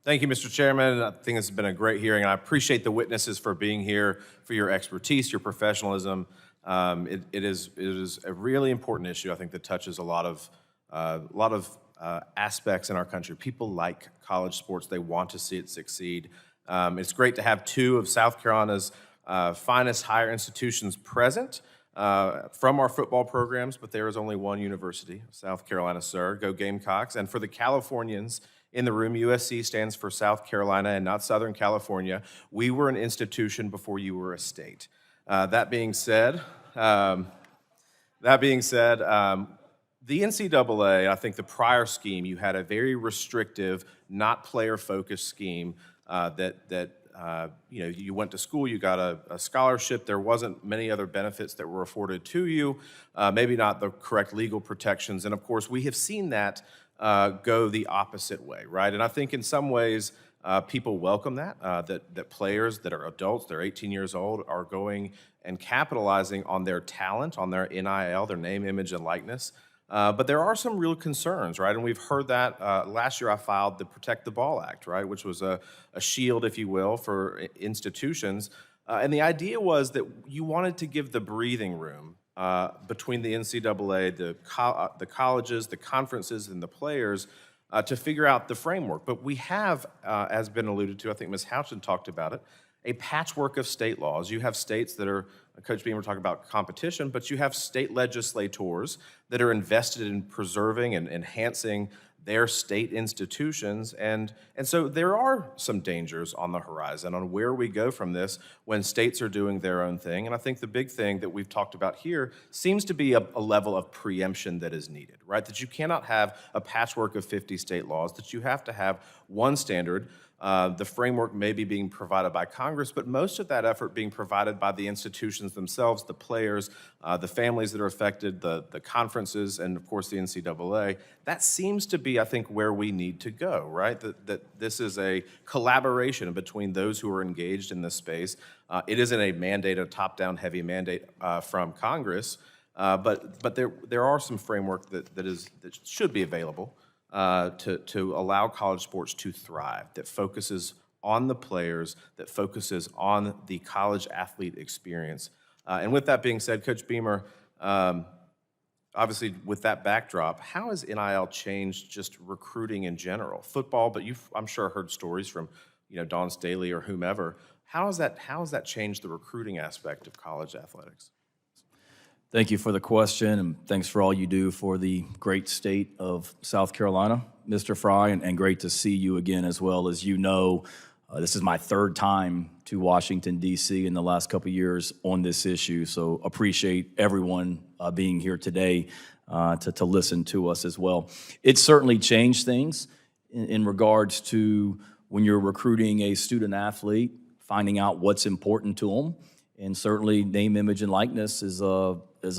Thank you, Mr. Chairman. I think this has been a great hearing, and I appreciate the witnesses for being here, for your expertise, your professionalism. It is a really important issue, I think, that touches a lot of aspects in our country. People like college sports. They want to see it succeed. It's great to have two of South Carolina's finest higher institutions present from our football programs, but there is only one university, South Carolina, sir. Go Gamecocks. And for the Californians in the room, USC stands for South Carolina and not Southern California. We were an institution before you were a state. That being said, the NCAA, I think the prior scheme, you had a very restrictive, not player-focused scheme you went to school, you got a scholarship, there wasn't many other benefits that were afforded to you, maybe not the correct legal protections, and of course we have seen that go the opposite way, right? And I think in some ways people welcome that players that are adults, they're 18 years old, are going and capitalizing on their talent, on their NIL, their name, image, and likeness. But there are some real concerns, right? And we've heard that. Last year I filed the Protect the Ball Act, right, which was a shield, if you will, for institutions. And the idea was that you wanted to give the breathing room between the NCAA, the colleges, the conferences, and the players to figure out the framework. But we have, as been alluded to, I think Ms. Houchin talked about it, a patchwork of state laws. You have states that are, Coach Beamer talked about competition, but you have state legislators that are invested in preserving and enhancing their state institutions. And so there are some dangers on the horizon on where we go from this when states are doing their own thing. And I think the big thing that we've talked about here seems to be a level of preemption that is needed, right? That you cannot have a patchwork of 50 state laws, that you have to have one standard. The framework may be being provided by Congress, but most of that effort being provided by the institutions themselves, the players, the families that are affected, the conferences, and of course the NCAA. That seems to be, I think, where we need to go, right? That this is a collaboration between those who are engaged in this space. It isn't a mandate, a top-down heavy mandate from Congress, but there are some framework that should be available to allow college sports to thrive, that focuses on the players, that focuses on the college athlete experience. And with that being said, Coach Beamer, obviously with that backdrop, how has NIL changed just recruiting in general? Football, but you've, I'm sure, heard stories from Dawn Staley or whomever. How has that changed the recruiting aspect of college athletics? Thank you for the question, and thanks for all you do for the great state of South Carolina, Mr. Fry, and great to see you again as well. As you know, this is my third time to Washington, D.C. in the last couple of years on this issue, so appreciate everyone being here today to listen to us as well. It certainly changed things in regards to when you're recruiting a student athlete, finding out what's important to them, and certainly name, image, and likeness is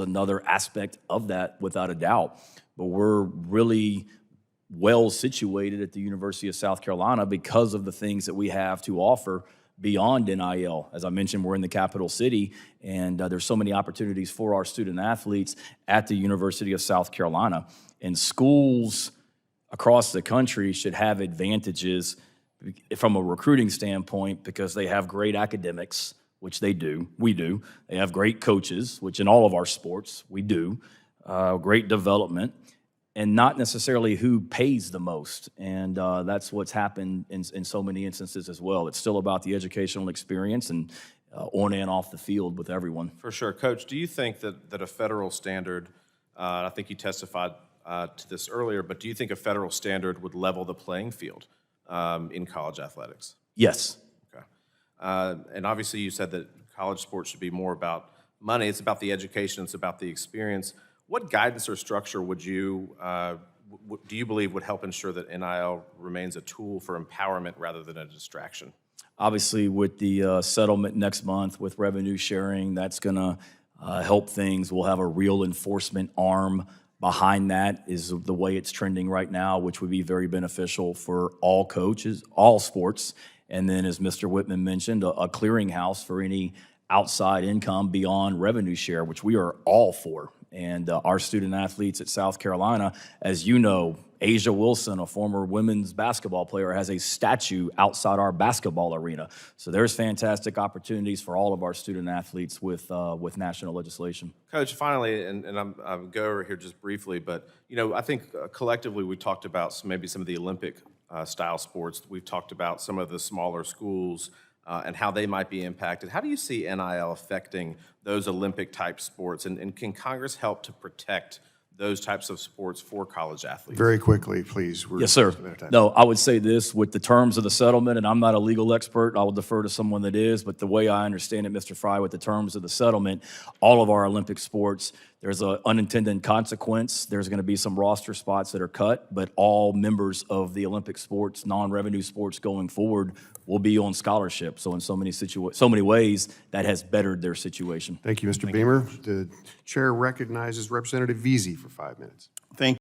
another aspect of that without a doubt. But we're really well situated at the University of South Carolina because of the things that we have to offer beyond NIL. As I mentioned, we're in the capital city, and there's so many opportunities for our student athletes at the University of South Carolina. And schools across the country should have advantages from a recruiting standpoint because they have great academics, which they do, we do. They have great coaches, which in all of our sports, we do. Great development, and not necessarily who pays the most. And that's what's happened in so many instances as well. It's still about the educational experience and on and off the field with everyone. For sure. Coach, do you think that a federal standard, I think you testified to this earlier, but do you think a federal standard would level the playing field in college athletics? Yes. And obviously you said that college sports should be more about money. It's about the education. It's about the experience. What guidance or structure would you, do you believe would help ensure that NIL remains a tool for empowerment rather than a distraction? Obviously with the settlement next month with revenue sharing, that's going to help things. We'll have a real enforcement arm behind that is the way it's trending right now, which would be very beneficial for all coaches, all sports. And then, as Mr. Whitman mentioned, a clearinghouse for any outside income beyond revenue share, which we are all for. And our student athletes at South Carolina, as you know, Asia Wilson, a former women's basketball player, has a statue outside our basketball arena. So there's fantastic opportunities for all of our student athletes with national legislation. Coach, finally, and I'll go over here just briefly, but I think collectively we talked about maybe some of the Olympic style sports. We've talked about some of the smaller schools and how they might be impacted. How do you see NIL affecting those Olympic type sports, and can Congress help to protect those types of sports for college athletes? Very quickly, please. Yes, sir. No, I would say this, with the terms of the settlement, and I'm not a legal expert, I will defer to someone that is, but the way I understand it, Mr. Fry, with the terms of the settlement, all of our Olympic sports, there's an unintended consequence. There's going to be some roster spots that are cut, but all members of the Olympic sports, non-revenue sports going forward, will be on scholarship. So in so many ways, that has bettered their situation. Thank you, Mr. Beamer. The chair recognizes Representative Veazey for 5 minutes. Thank